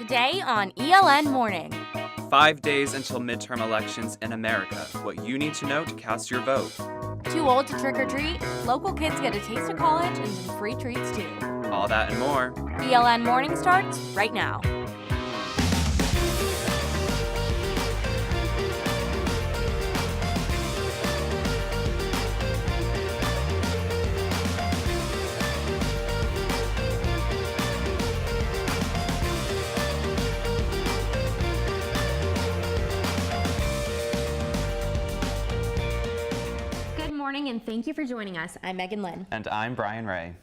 Today on ELN Morning. 5 days until midterm elections in America. What you need to know to cast your vote. Too old to trick or treat? Local kids get a taste of college and some free treats too. All that and more. ELN Morning starts right now. Good morning and thank you for joining us. I'm Megan Lynn. And I'm Brian Ray.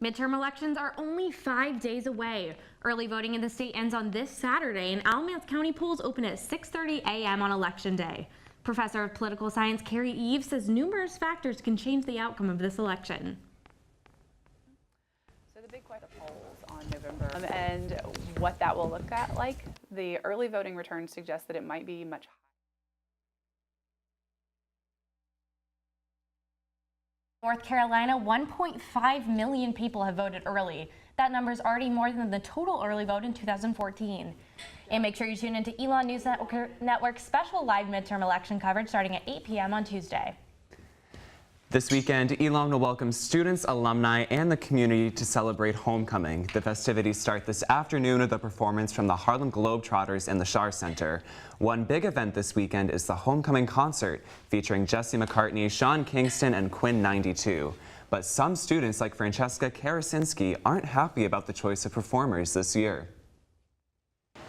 Midterm elections are only 5 days away. Early voting in the state ends on this Saturday, and Alamance County polls open at 6:30 a.m. on Election Day. Professor of Political Science Carrie Eves says numerous factors can change the outcome of this election. So the big question polls on November and what that will look at like. The early voting returns suggest that it might be much higher. North Carolina, 1.5 million people have voted early. That number is already more than the total early vote in 2014. And make sure you tune into ELN News Network's special live midterm election coverage starting at 8 p.m. on Tuesday. This weekend, ELN will welcome students, alumni, and the community to celebrate homecoming. The festivities start this afternoon with a performance from the Harlem Globetrotters in the Schar Center. One big event this weekend is the homecoming concert, featuring Jesse McCartney, Sean Kingston, and Quinn 92. But some students, like Francesca Karasinski, aren't happy about the choice of performers this year.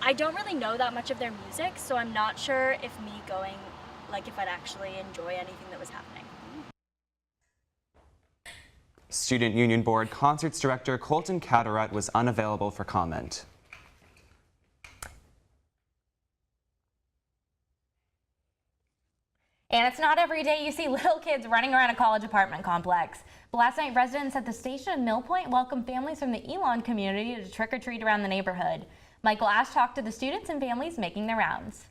I don't really know that much of their music, so I'm not sure if me going, if I'd actually enjoy anything that was happening. Student Union Board Concerts Director Colton Cataract was unavailable for comment. And it's not every day you see little kids running around a college apartment complex. But last night, residents at the station in Mill Point welcomed families from the ELN community to trick-or-treat around the neighborhood. Michael Ash talked to the students and families making their rounds.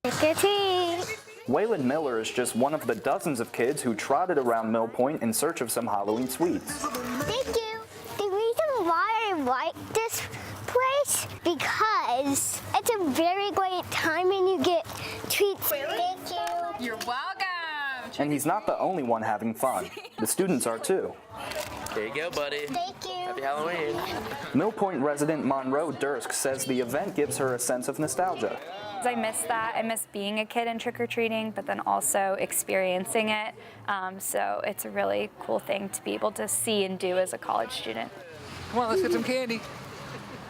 Trick-or-treat! Waylon Miller is just one of the dozens of kids who trotted around Mill Point in search of some Halloween sweets. Thank you. The reason why I like this place because it's a very great time and you get treats. Thank you. You're welcome. And he's not the only one having fun. The students are too. There you go, buddy. Thank you. Happy Halloween. Mill Point resident Monroe Dursk says the event gives her a sense of nostalgia. I miss that. I miss being a kid and trick-or-treating, but then also experiencing it. So it's a really cool thing to be able to see and do as a college student. Come on, let's get some candy.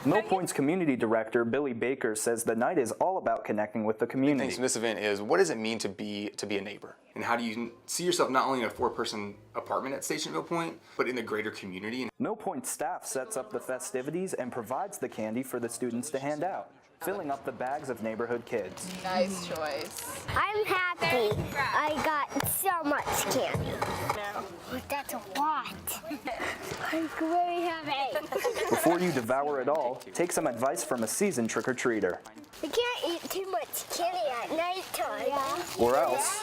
Mill Point's community director, Billy Baker, says the night is all about connecting with the community. Things from this event is, what does it mean to be a neighbor? And how do you see yourself not only in a 4-person apartment at Station Mill Point, but in the greater community? Mill Point staff sets up the festivities and provides the candy for the students to hand out, filling up the bags of neighborhood kids. Nice choice. I'm happy. I got so much candy. No. But that's a lot. I'm very happy. Before you devour it all, take some advice from a seasoned trick-or-treater. You can't eat too much candy at nighttime. Yeah. Or else.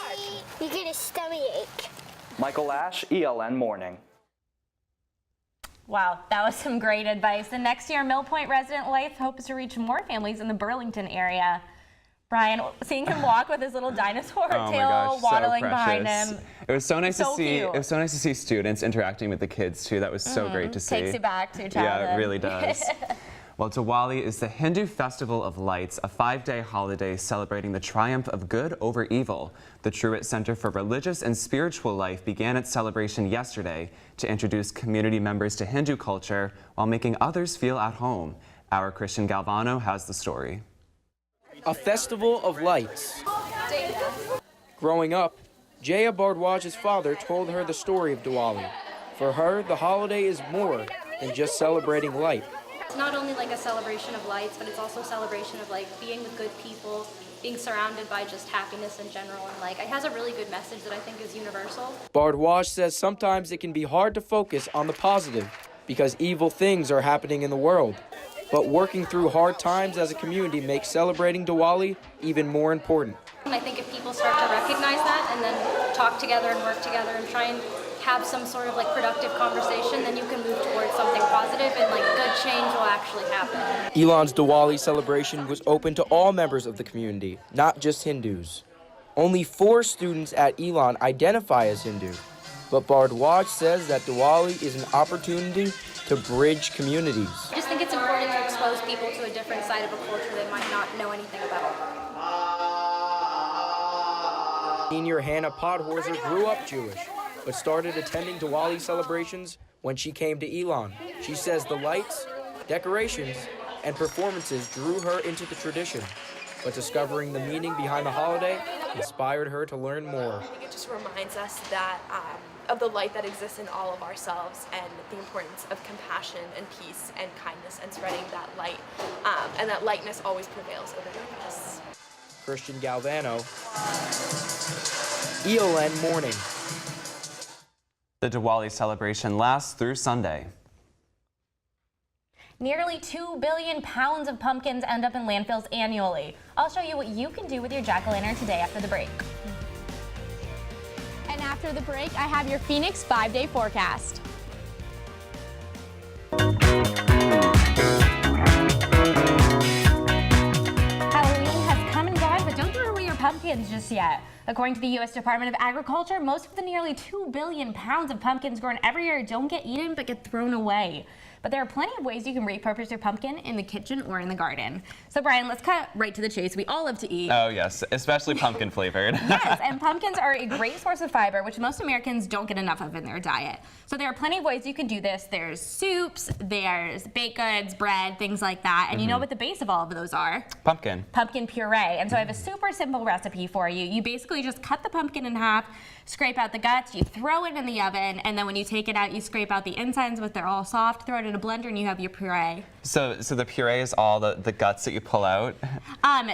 You get a stomach ache. Michael Ash, ELN Morning. Wow, that was some great advice. And next year, Mill Point resident Life hopes to reach more families in the Burlington area. Brian, seeing him walk with his little dinosaur tail waddling behind him. It was so nice to see. Cute. It was so nice to see students interacting with the kids too. That was so great to see. Takes you back to childhood. Yeah, it really does. Well, Diwali is the Hindu festival of lights, a 5-day holiday celebrating the triumph of good over evil. The Truett Center for Religious and Spiritual Life began its celebration yesterday to introduce community members to Hindu culture while making others feel at home. Our Christian Galvano has the story. A festival of lights. Growing up, Jaya Bardwaj's father told her the story of Diwali. For her, the holiday is more than just celebrating light. It's not only like a celebration of lights, but it's also a celebration of being with good people, being surrounded by just happiness in general, and it has a really good message that I think is universal. Bardwaj says sometimes it can be hard to focus on the positive because evil things are happening in the world. But working through hard times as a community makes celebrating Diwali even more important. And I think if people start to recognize that and then talk together and work together and try and have some sort of productive conversation, then you can move towards something positive and good change will actually happen. Elon's Diwali celebration was open to all members of the community, not just Hindus. Only 4 students at Elon identify as Hindu, but Bardwaj says that Diwali is an opportunity to bridge communities. I just think it's important to expose people to a different side of a culture they might not know anything about. Senior Hannah Podhorzer grew up Jewish, but started attending Diwali celebrations when she came to Elon. She says the lights, decorations, and performances drew her into the tradition, but discovering the meaning behind the holiday inspired her to learn more. I think it just reminds us that of the light that exists in all of ourselves and the importance of compassion and peace and kindness and spreading that light, and that lightness always prevails over darkness. Christian Galvano, ELN Morning. The Diwali celebration lasts through Sunday. Nearly 2 billion pounds of pumpkins end up in landfills annually. I'll show you what you can do with your jack-o'-lantern today after the break. And after the break, I have your Phoenix 5-day forecast. Halloween has come and gone, but don't throw away your pumpkins just yet. According to the U.S. Department of Agriculture, most of the nearly 2 billion pounds of pumpkins grown every year don't get eaten but get thrown away. But there are plenty of ways you can repurpose your pumpkin in the kitchen or in the garden. So Brian, let's cut right to the chase. We all love to eat. Oh yes, especially pumpkin flavored. Yes, and pumpkins are a great source of fiber, which most Americans don't get enough of in their diet. So there are plenty of ways you can do this. There's soups, there's baked goods, bread, things like that. And you know what the base of all of those are? Pumpkin. Pumpkin puree. And so I have a super simple recipe for you. You basically just cut the pumpkin in half, scrape out the guts, you throw it in the oven, and then when you take it out, you scrape out the insides but they're all soft, throw it in a blender, and you have your puree. So the puree is all the guts that you pull out?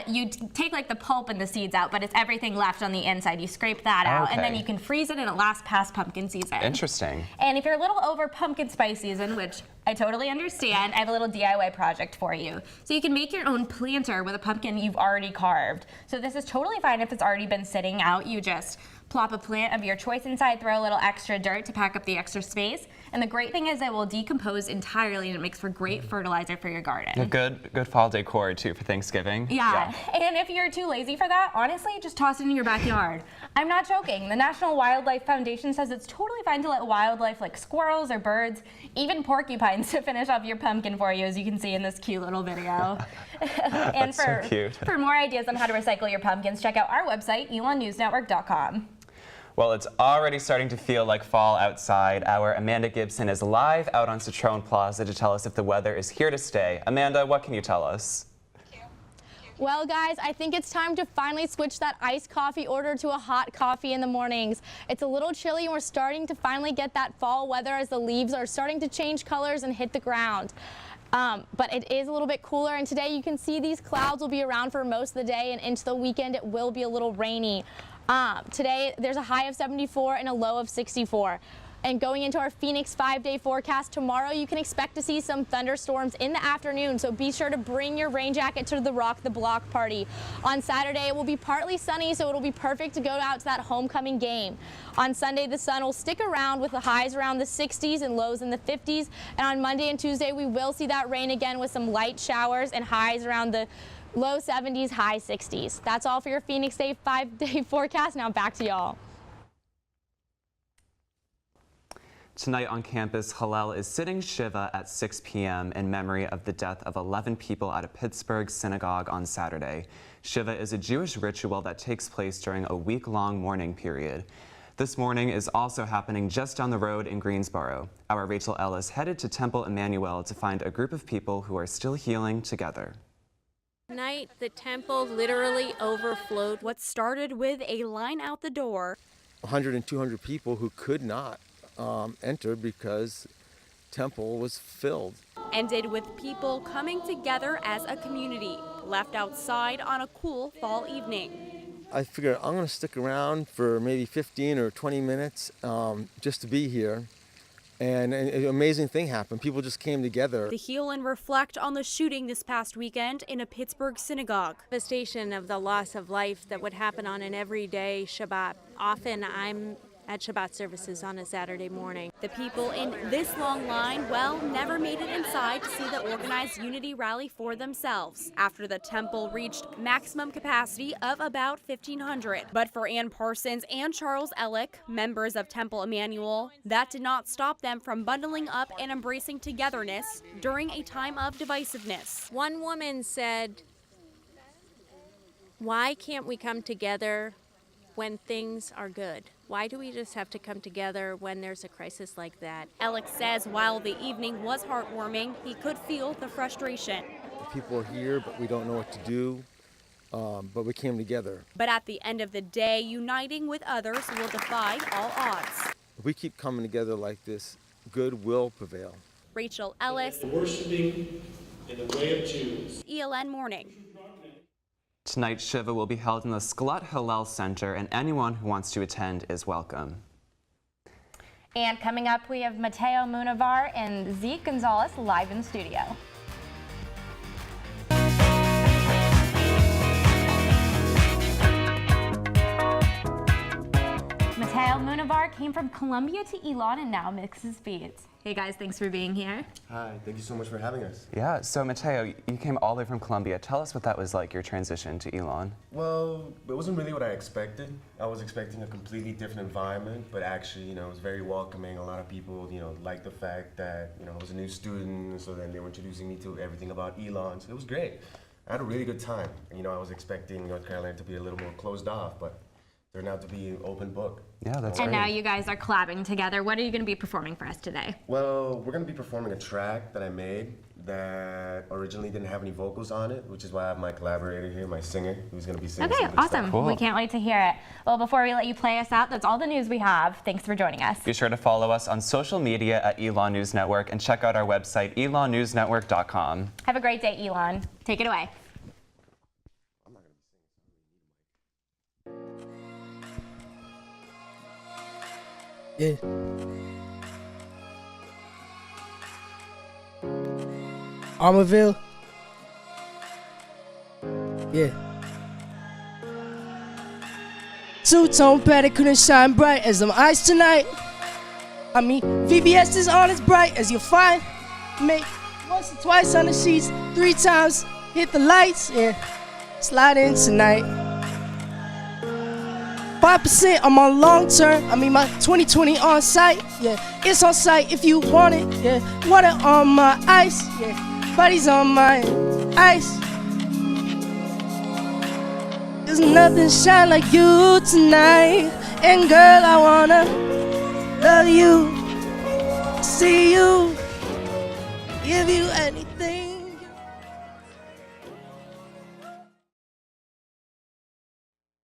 You take like the pulp and the seeds out, but it's everything left on the inside. You scrape that out, and then you can freeze it and it lasts past pumpkin season. Interesting. And if you're a little over pumpkin spice season, which I totally understand, I have a little DIY project for you. So you can make your own planter with a pumpkin you've already carved. So this is totally fine if it's already been sitting out. You just plop a plant of your choice inside, throw a little extra dirt to pack up the extra space. And the great thing is it will decompose entirely and it makes for great fertilizer for your garden. A good fall decor too for Thanksgiving. Yeah, and if you're too lazy for that, honestly, just toss it in your backyard. I'm not joking. The National Wildlife Foundation says it's totally fine to let wildlife like squirrels or birds, even porcupines, to finish off your pumpkin for you, as you can see in this cute little video. And That's so cute. For more ideas on how to recycle your pumpkins, check out our website, elonnewsnetwork.com. Well, it's already starting to feel like fall outside. Our Amanda Gibson is live out on Citroen Plaza to tell us if the weather is here to stay. Amanda, what can you tell us? Well, guys, I think it's time to finally switch that iced coffee order to a hot coffee in the mornings. It's a little chilly and we're starting to finally get that fall weather as the leaves are starting to change colors and hit the ground. But it is a little bit cooler, and today you can see these clouds will be around for most of the day, and into the weekend it will be a little rainy. Today there's a high of 74 and a low of 64. And going into our Phoenix 5-day forecast, tomorrow you can expect to see some thunderstorms in the afternoon, so be sure to bring your rain jacket to the Rock the Block party. On Saturday, it will be partly sunny, so it'll be perfect to go out to that homecoming game. On Sunday, the sun will stick around with the highs around the 60s and lows in the 50s. And on Monday and Tuesday, we will see that rain again with some light showers and highs around the low 70s, high 60s. That's all for your Phoenix 5-day forecast. Now back to y'all. Tonight on campus, Hillel is sitting Shiva at 6 p.m. in memory of the death of 11 people at a Pittsburgh synagogue on Saturday. Shiva is a Jewish ritual that takes place during a week-long mourning period. This mourning is also happening just down the road in Greensboro. Our Rachel Ellis headed to Temple Emmanuel to find a group of people who are still healing together. Tonight, the temple literally overflowed. What started with a line out the door. 100 and 200 people who could not enter because temple was filled. Ended with people coming together as a community, left outside on a cool fall evening. I figured I'm going to stick around for maybe 15 or 20 minutes just to be here. And an amazing thing happened. People just came together. To heal and reflect on the shooting this past weekend in a Pittsburgh synagogue. Devastation of the loss of life that would happen on an everyday Shabbat. Often I'm at Shabbat services on a Saturday morning. The people in this long line, well, never made it inside to see the organized unity rally for themselves after the temple reached maximum capacity of about 1,500. But for Ann Parsons and Charles Ellick, members of Temple Emmanuel, that did not stop them from bundling up and embracing togetherness during a time of divisiveness. One woman said, "Why can't we come together when things are good? Why do we just have to come together when there's a crisis like that?" Ellick says while the evening was heartwarming, he could feel the frustration. People are here, but we don't know what to do, but we came together. But at the end of the day, uniting with others will defy all odds. If we keep coming together like this, good will prevail. Rachel Ellis, worshiping in the way of Jews. ELN Morning. Tonight's Shiva will be held in the Skalat Hillel Center, and anyone who wants to attend is welcome. And coming up, we have Mateo Munavar and Zeke Gonzalez live in studio. Mateo Munavar came from Columbia to Elon and now mixes beats. Hey guys, thanks for being here. Hi, thank you so much for having us. Yeah, so Mateo, you came all the way from Columbia. Tell us what that was like, your transition to Elon. Well, it wasn't really what I expected. I was expecting a completely different environment, but actually, it was very welcoming. A lot of people, liked the fact that, I was a new student, so then they were introducing me to everything about Elon, so it was great. I had a really good time. I was expecting North Carolina to be a little more closed off, but turned out to be an open book. Yeah, that's And great. now you guys are collabing together. What are you going to be performing for us today? Well, we're going to be performing a track that I made that originally didn't have any vocals on it, which is why I have my collaborator here, my singer, who's going to be singing Okay, some good awesome. stuff. Cool. We can't wait to hear it. Well, before we let you play us out, that's all the news we have. Thanks for joining us. Be sure to follow us on social media at Elon News Network and check out our website, elonnewsnetwork.com. Have a great day, Elon. Take it away. Yeah. Armorville. Yeah. Two-tone pattern couldn't shine bright as them eyes tonight. I mean, VVS is on as bright as you'll find. Make once or twice on the sheets, 3 times, hit the lights, yeah. Slide in tonight. 5%, I'm on long term. I mean, my 2020 on site, yeah. It's on site if you want it, yeah. Water on my ice, yeah. Buddies on my ice. There's nothing shine like you tonight. And girl, I wanna love you, see you, give you anything.